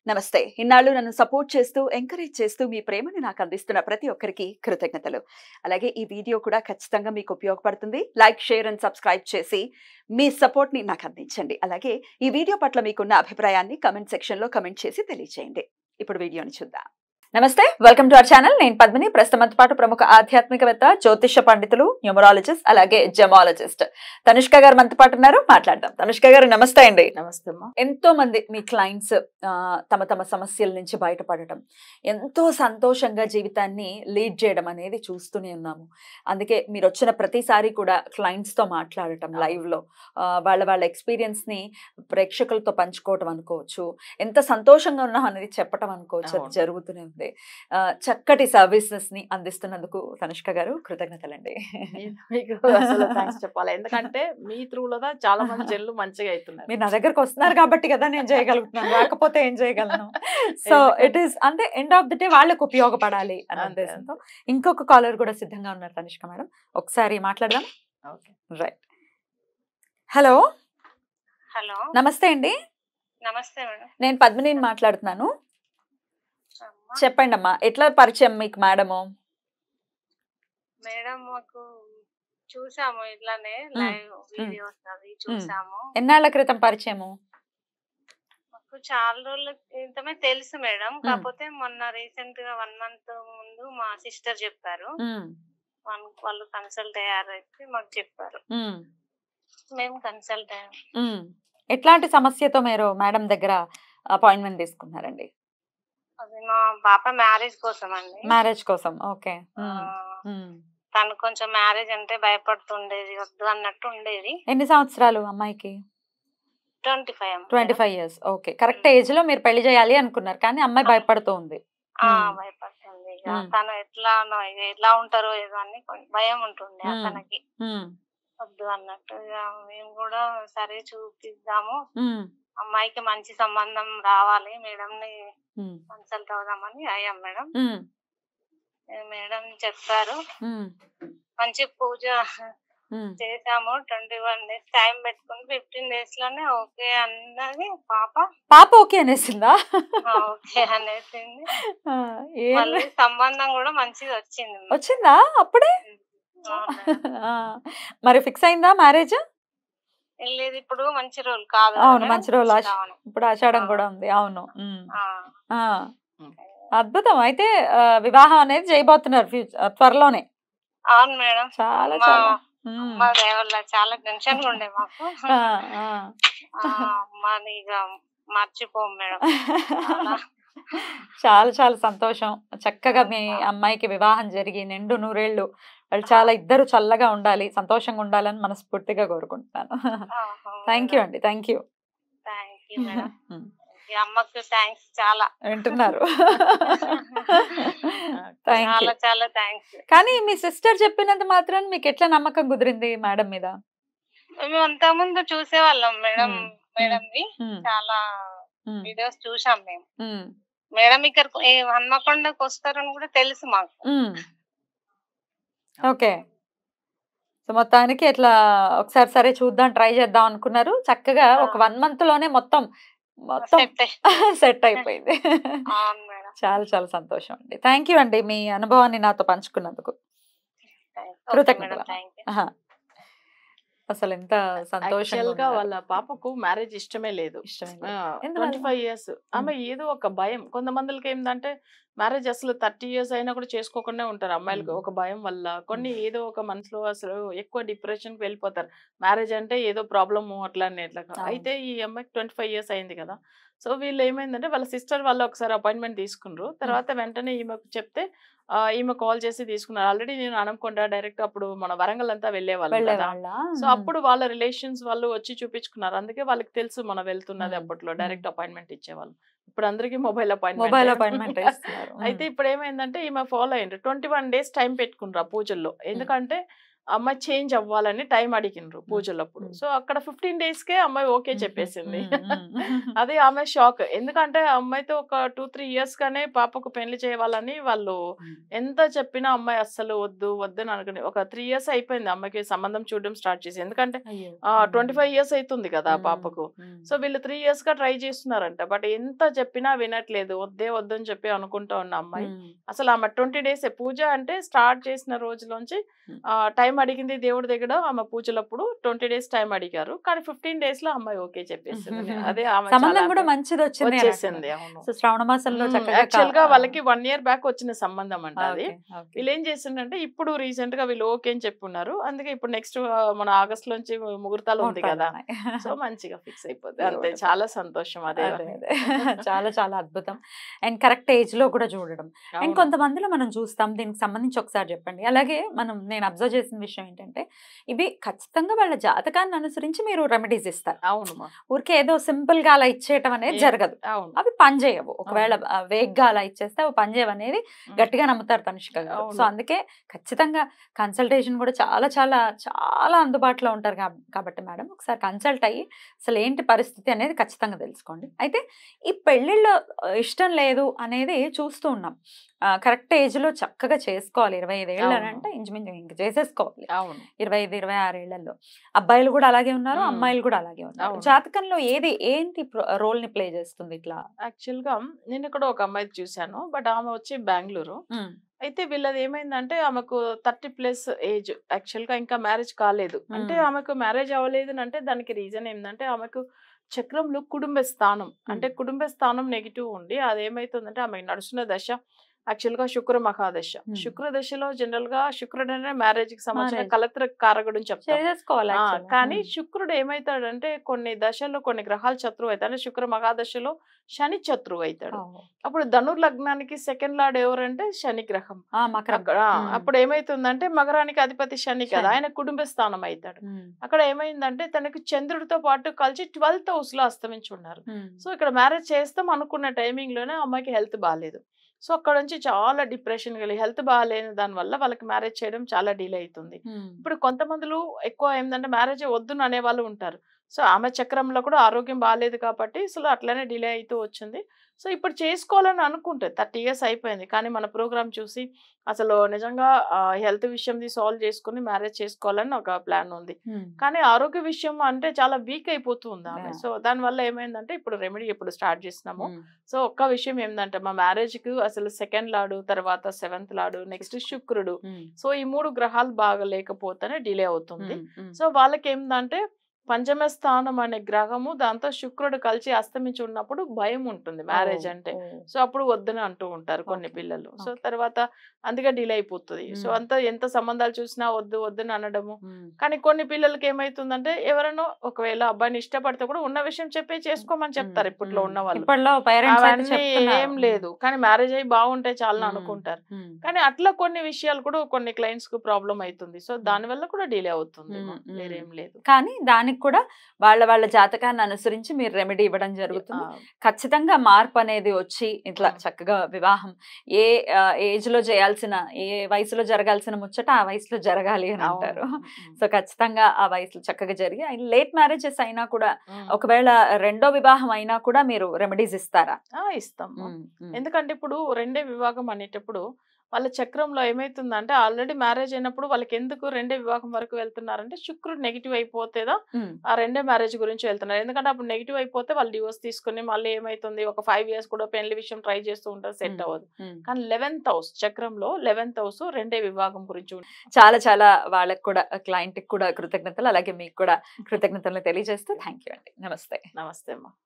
నమస్తే. ఇన్నాళ్ళు నన్ను సపోర్ట్ చేస్తూ, ఎంకరేజ్ చేస్తూ మీ ప్రేమని నాకు అందిస్తున్న ప్రతి ఒక్కరికి కృతజ్ఞతలు. అలాగే ఈ వీడియో కూడా ఖచ్చితంగా మీకు ఉపయోగపడుతుంది. లైక్, షేర్ అండ్ సబ్స్క్రైబ్ చేసి మీ సపోర్ట్‌ని నాకు అందించండి. అలాగే ఈ వీడియో పట్ల మీకున్న అభిప్రాయాన్ని కామెంట్ సెక్షన్‌లో కామెంట్ చేసి తెలియజేయండి. ఇప్పుడు వీడియోని చూద్దాం. నమస్తే, వెల్కమ్ టు అవర్ ఛానల్. నేను పద్మిని. ప్రస్తుతం పాటు ప్రముఖ ఆధ్యాత్మికవేత్త, జ్యోతిష పండితులు, న్యూమరాలజిస్ట్, అలాగే జెమాలజిస్ట్ తనుష్క గారు మనతో పాటు ఉన్నారు. మాట్లాడదాం. తనుష్క గారు నమస్తే అండి. నమస్తే అమ్మా. ఎంతో మంది మీ క్లయింట్స్ తమ తమ సమస్యల నుంచి బయటపడటం, ఎంతో సంతోషంగా జీవితాన్ని లీడ్ చేయడం అనేది చూస్తూనే ఉన్నాము. అందుకే మీరు వచ్చిన ప్రతిసారి కూడా క్లయింట్స్ తో మాట్లాడటం లైవ్ లో వాళ్ళ ఎక్స్పీరియన్స్ ని ప్రేక్షకులతో పంచుకోవటం అనుకోవచ్చు, ఎంత సంతోషంగా ఉన్నాం అనేది చెప్పటం అనుకోవచ్చు. అది జరుగుతూనే ఉంది. చక్కటి సర్వీసెస్ ని అందిస్తున్నందుకు తనుష్క గారు కృతజ్ఞతలండి. మీకు అసలు థాంక్స్ చెప్పాలి. ఎందుకంటే మీ త్రూలో చాలా మంది జనులు మంచిగా అవుతున్నారు. మీరు నా దగ్గరకు వస్తున్నారు కాబట్టి కదా నేను చేయగలుగుతున్నాను, రాకపోతే ఏం చేయగలను. సో ఇట్ ఈస్ అంటే ఎండ్ ఆఫ్ ది డే వాళ్ళకు ఉపయోగపడాలి అనే ఉద్దేశంతో. ఇంకొక కాలర్ కూడా సిద్ధంగా ఉన్నారు తనుష్క మేడం, ఒకసారి మాట్లాడదాం. Okay, right. హలో. హలో, నమస్తే అండి. నమస్తే మేడం. నేను పద్మిని మాట్లాడుతున్నాను. చెప్పండి అమ్మా, ఎట్లా పరిచయం మీకు మేడము? మేడం మాకు చూసాము ఇట్లానే లైవ్ వీడియోస్ అవి చూసాము. ఎన్నాళ్ళ క్రితం పరిచయము? మాకు చాలా రోజుల క్రితమే తెలుసు మేడం. కాకపోతే మొన్న రీసెంట్ గా 1 month ముందు మా సిస్టర్ చెప్పారు. వాళ్ళు కన్సల్ట్ అయ్యారైతే మాకు చెప్పారు, మేము కన్సల్ట్ అయ్యాం. ఎట్లాంటి సమస్యతో మీరు మేడం దగ్గర అపాయింట్మెంట్ తీసుకున్నారండి? అది మా పాప మ్యారేజ్ కోసం అండి. మ్యారేజ్ కోసం. ఓకే. తను కొంచెం మ్యారేజ్ అంటే భయపడుతుండేది, వద్దు అన్నట్టు ఉండేది. ఎన్ని సంవత్సరాలు అమ్మాయికి? 25. 25 years. ఓకే, కరెక్ట్ ఏజ్ లో మీరు పెళ్లి చేయాలి అనుకున్నారు, కానీ అమ్మాయి భయపడుతూ ఉంది. భయపడుతుంది. తను ఎట్లా ఉంటారో ఏదో అని భయం ఉంటుంది తనకి, వద్దు అన్నట్టు. మేము కూడా సరే చూపిద్దాము, అమ్మాయికి మంచి సంబంధం రావాలి, మేడం ని కన్సల్ట్ అవుదామని అయ్యాం మేడం. మేడం చెప్పారు, మంచి పూజ చేసాము. 21 days టైం పెట్టుకుని 15 days లోనే ఓకే అన్నది పాప ఓకే అనేసిందా? ఓకే అనేసింది. మళ్ళీ సంబంధం కూడా మంచిది వచ్చిందా అప్పుడే? మరి ఫిక్స్ అయిందా మ్యారేజ్? లేదు, ఇప్పుడు మంచి రోజులు కాదు. అవును, మంచి రోజులు. ఇప్పుడు ఆషాఢం కూడా ఉంది. అవును. అద్భుతం. అయితే వివాహం అనేది చేయబోతున్నారు త్వరలోనే? అవును మేడం. చాలా చాలా టెన్షన్ ఉండే మాకు. ఇక మర్చిపోం మేడం. చాలా చాలా సంతోషం. చక్కగా మీ అమ్మాయికి వివాహం జరిగి నిండు నూరేళ్లు వాళ్ళు చాలా ఇద్దరు చల్లగా ఉండాలి, సంతోషంగా ఉండాలని మనస్ఫూర్తిగా కోరుకుంటున్నాను. థ్యాంక్ యూ అండి. Thank you. అమ్మకు థ్యాంక్స్ చాలా. వింటున్నారు? చాలా థ్యాంక్స్. కానీ మీ సిస్టర్ చెప్పినంత మాత్రం మీకు ఎట్లా నమ్మకం కుదిరింది మేడం మీద? మేము అంతకుముందు చూసేవాళ్ళం మేడం, మేడంది చాలా వీడియోస్ చూసాం మేము. మేడం ఇక్కడ హన్మకొండకు వస్తారని కూడా తెలుసు మాకు. ఓకే. సో మొత్తానికి ఎట్లా ఒకసారి సరే చూద్దాం, ట్రై చేద్దాం అనుకున్నారు. చక్కగా ఒక 1 month లోనే మొత్తం సెట్ అయిపోయింది. చాలా చాలా సంతోషం అండి. థ్యాంక్ యూ అండి, మీ అనుభవాన్ని నాతో పంచుకున్నందుకు కృతజ్ఞతలు. అసలు ఎంత సంతోషంగా. వాళ్ళ పాపకు మ్యారేజ్ ఇష్టమే లేదు. 25 years. ఆమె ఏదో ఒక భయం. కొంతమందికి ఏంటంటే మ్యారేజ్ అసలు 30 years అయినా కూడా చేసుకోకుండా ఉంటారు అమ్మాయిలకి. ఒక భయం వల్ల కొన్ని ఏదో ఒక మనసులో అసలు ఎక్కువ డిప్రెషన్ కి వెళ్ళిపోతారు. మ్యారేజ్ అంటే ఏదో ప్రాబ్లము అట్లా. అయితే ఈ అమ్మాయికి 25 years అయింది కదా. సో వీళ్ళు ఏమైందంటే వాళ్ళ సిస్టర్ వాళ్ళు ఒకసారి అపాయింట్మెంట్ తీసుకున్నారు. తర్వాత వెంటనే ఈమెకు చెప్తే ఈమె కాల్ చేసి తీసుకున్నారు. ఆల్రెడీ నేను హన్మకొండ డైరెక్ట్ అప్పుడు మన వరంగల్ అంతా వెళ్ళేవాళ్ళం కదా. సో అప్పుడు వాళ్ళ రిలేషన్స్ వాళ్ళు వచ్చి చూపించుకున్నారు. అందుకే వాళ్ళకి తెలుసు మనం వెళ్తున్నది. అప్పట్లో డైరెక్ట్ అపాయింట్మెంట్ ఇచ్చేవాళ్ళు. ఇప్పుడు అందరికి మొబైల్ అపాయింట్మెంట్. అయితే ఇప్పుడు ఏమైందంటే ఈమె ఫాలో అయ్యిండ్రు. 21 days టైం పెట్టుకున్నారు ఆ పూజల్లో. ఎందుకంటే అమ్మాయి చేంజ్ అవ్వాలని టైం అడిగినరు పూజలప్పుడు. సో అక్కడ 15 డేస్కే అమ్మాయి ఓకే చెప్పేసింది. అదే ఆమె షాక్. ఎందుకంటే ఆ అమ్మాయితో ఒక 2-3 ఇయర్స్ గానే పాపకు పెళ్లి చేయాలని వాళ్ళు ఎంత చెప్పినా అమ్మాయి అస్సలు వద్దు వద్దు అని అనుకుని ఒక 3 ఇయర్స్ అయిపోయింది అమ్మాయికి సంబంధం చూడడం స్టార్ట్ చేసి. ఎందుకంటే 25 ఇయర్స్ అవుతుంది కదా ఆ పాపకు. సో వీళ్ళు 3 ఇయర్స్ గా ట్రై చేస్తున్నారంట. బట్ ఎంత చెప్పినా వినట్లేదు. వద్దే వద్దు అని చెప్పి అనుకుంటా ఉన్న అమ్మాయి అసలు ఆమె 20 డేస్ పూజ అంటే స్టార్ట్ చేసిన రోజులోంచి టైం అడిగింది దేవుడి దగ్గర. ఆమె పూజలప్పుడు 20 డేస్ టైం అడిగారు. కానీ 15 డేస్ లో అమ్మాయి ఓకే చెప్పేసింది. అదే ఆమె సంబంధం కూడా మంచిది వచ్చేసింది. అవును. సో శ్రావణ మాసంలో యాక్చువల్ గా వాళ్ళకి 1 ఇయర్ బ్యాక్ వచ్చిన సంబంధం అంట అది. వీళ్ళు ఏం చేసిందంటే ఇప్పుడు రీసెంట్ గా వీళ్ళు ఓకే అని చెప్పున్నారు. అందుకే ఇప్పుడు నెక్స్ట్ మన ఆగస్ట్ లోంచి ముహూర్తాలు ఉంది కదా, సో మంచిగా ఫిక్స్ అయిపోతుంది. అంతే, చాలా సంతోషం. అదే చాలా చాలా అద్భుతం. అండ్ కరెక్ట్ ఏజ్ లో కూడా చూడడం. అండ్ కొంతమందిలో మనం చూస్తాం. దీనికి సంబంధించి ఒకసారి చెప్పండి. అలాగే నేను అబ్జర్వ్ చేసిన విషయం ఏంటంటే ఇవి ఖచ్చితంగా వాళ్ళ జాతకాన్ని అనుసరించి మీరు రెమెడీస్ ఇస్తారు. అవును. ఊరికే ఏదో సింపుల్ గా అలా ఇచ్చేయటం అనేది జరగదు. అవి పనిచేయవు. ఒకవేళ వేగ్గా అలా ఇచ్చేస్తే అవి పనిచేయవు అనేది గట్టిగా నమ్ముతారు తనిష్క గారు. సో అందుకే ఖచ్చితంగా కన్సల్టేషన్ కూడా చాలా చాలా చాలా అందుబాటులో ఉంటారు కాబట్టి మేడం ఒకసారి కన్సల్ట్ అయ్యి అసలు ఏంటి పరిస్థితి అనేది ఖచ్చితంగా తెలుసుకోండి. అయితే ఈ పెళ్లిళ్ళలో ఇష్టం లేదు అనేది చూస్తూ ఉన్నాం. కరెక్ట్ ఏజ్ లో చక్కగా చేసుకోవాలి. 25 ఏళ్ళు అని అంటే ఇంచుమించు ఇంక చేసేసుకోవాలి. 25-26 ఏళ్లలో అబ్బాయిలు కూడా అలాగే ఉన్నారు, అమ్మాయిలు కూడా అలాగే ఉన్నారు. జాతకంలో ఏంటి రోల్ ని ప్లే చేస్తుంది ఇట్లా? యాక్చువల్ గా నేను ఇక్కడ ఒక అమ్మాయి చూశాను. బట్ ఆమె వచ్చి బెంగళూరు. అయితే వీళ్ళది ఏమైందంటే ఆమెకు 30+ ఏజ్. యాక్చువల్ గా ఇంకా మ్యారేజ్ కాలేదు. అంటే ఆమెకు మ్యారేజ్ అవ్వలేదు అంటే దానికి రీజన్ ఏంటంటే ఆమెకు చక్రంలో కుటుంబ స్థానం అంటే కుటుంబ స్థానం నెగిటివ్ ఉండి అదేమైతుందంటే ఆమె నడుస్తున్న దశ యాక్చువల్ గా శుక్ర మహాదశ. శుక్ర దశలో జనరల్ గా శుక్రుడు అనే మ్యారేజ్ కి సంబంధించిన కలత్ర కారకుడు చెప్తారు. కానీ శుక్రుడు ఏమైతాడంటే కొన్ని దశల్లో కొన్ని గ్రహాలు శత్రువు అవుతాడు. అంటే శుక్ర మహాదశలో శని శత్రువు అవుతాడు. అప్పుడు ధనుర్ లగ్నానికి సెకండ్ లార్డ్ ఎవరంటే శని గ్రహం. అప్పుడు ఏమైతుందంటే మకరానికి అధిపతి శని కదా, ఆయన కుటుంబ స్థానం అవుతాడు. అక్కడ ఏమైందంటే తనకు చంద్రుడితో పాటు కలిసి 12th హౌస్ లో అస్తమించి ఉన్నారు. సో ఇక్కడ మ్యారేజ్ చేస్తాం అనుకున్న టైమింగ్ లోనే అమ్మాయికి హెల్త్ బాగాలేదు. సో అక్కడ నుంచి చాలా డిప్రెషన్ కలిగి హెల్త్ బాగాలేని దాని వల్ల వాళ్ళకి మ్యారేజ్ చేయడం చాలా డిలే అవుతుంది. ఇప్పుడు కొంతమందిలో ఎక్కువ ఏంటంటే మ్యారేజ్ వద్దును అనే వాళ్ళు ఉంటారు. సో ఆమె చక్రంలో కూడా ఆరోగ్యం బాగాలేదు కాబట్టి అసలు అట్లనే డిలే అవుతూ వచ్చింది. సో ఇప్పుడు చేసుకోవాలని అనుకుంటే 30 ఇయర్స్ అయిపోయింది. కానీ మన ప్రోగ్రామ్ చూసి అసలు నిజంగా హెల్త్ విషయంది సాల్వ్ చేసుకుని మ్యారేజ్ చేసుకోవాలని ఒక ప్లాన్ ఉంది. కానీ ఆరోగ్య విషయం అంటే చాలా వీక్ అయిపోతూ ఉంది ఆమె. సో దానివల్ల ఏమైందంటే ఇప్పుడు రెమెడీ ఇప్పుడు స్టార్ట్ చేసినాము. సో ఒక్క విషయం ఏంటంటే మా మ్యారేజ్ కు అసలు సెకండ్ లాడు, తర్వాత 7th లాడు, నెక్స్ట్ శుక్రుడు. సో ఈ 3 గ్రహాలు బాగా లేకపోతేనే డిలే అవుతుంది. సో వాళ్ళకి ఏంటంటే పంచమ స్థానం అనే గ్రహము దాంతో శుక్రుడు కలిసి అస్తమించి ఉన్నప్పుడు భయం ఉంటుంది మ్యారేజ్ అంటే. సో అప్పుడు వద్దని అంటూ ఉంటారు కొన్ని పిల్లలు. సో తర్వాత అందుకే డిలే అయిపోతుంది. సో అంతా ఎంత సంబంధాలు చూసినా వద్దు వద్దని అనడము. కానీ కొన్ని పిల్లలకి ఏమైతుందంటే ఎవరైనా ఒకవేళ అబ్బాయిని ఇష్టపడితే కూడా ఉన్న విషయం చెప్పి చేసుకోమని చెప్తారు ఇప్పట్లో ఉన్న వాళ్ళు. అవన్నీ ఏం లేదు కానీ మ్యారేజ్ అయ్యి బాగుంటే చాలా అనుకుంటారు. కానీ అట్లా కొన్ని విషయాలు కూడా కొన్ని క్లయింట్స్ కు ప్రాబ్లం అవుతుంది. సో దాని వల్ల కూడా డిలే అవుతుంది. వేరేం లేదు. కానీ దానికి కూడా వాళ్ళ జాతకాన్ని అనుసరించి మీరు రెమెడీ ఇవ్వడం జరుగుతుంది. ఖచ్చితంగా మార్పు అనేది వచ్చి ఇట్లా చక్కగా వివాహం ఏ ఏజ్ లో చేయాల్సిన, ఏ వయసులో జరగాల్సిన ముచ్చట ఆ వయసులో జరగాలి అని అంటారు. సో ఖచ్చితంగా ఆ వయసులో చక్కగా జరిగి లేట్ మ్యారేజెస్ అయినా కూడా ఒకవేళ రెండో వివాహం అయినా కూడా మీరు రెమెడీస్ ఇస్తారా? ఇస్తాం. ఎందుకంటే ఇప్పుడు రెండే వివాహం అనేటప్పుడు వాళ్ళ చక్రంలో ఏమైతుందంటే ఆల్రెడీ మ్యారేజ్ అయినప్పుడు వాళ్ళకి ఎందుకు రెండే వివాహం వరకు వెళ్తున్నారంటే శుక్రుడు నెగిటివ్ అయిపోతేదా ఆ రెండే మ్యారేజ్ గురించి వెళ్తున్నారు. ఎందుకంటే అప్పుడు నెగిటివ్ అయిపోతే వాళ్ళు డివోర్స్ తీసుకుని మళ్ళీ ఏమైతుంది ఒక 5 years కూడా పెళ్లి విషయం ట్రై చేస్తూ ఉంటారు, సెట్ అవ్వదు. కానీ 11th హౌస్ చక్రంలో 11th హౌస్ రెండే వివాహం గురించి చాలా చాలా వాళ్ళకి కూడా క్లయింట్ కి కూడా కృతజ్ఞతలు, అలాగే మీకు కూడా కృతజ్ఞతలు తెలియజేస్తూ థ్యాంక్ యూ అండి. నమస్తే. నమస్తే అమ్మా.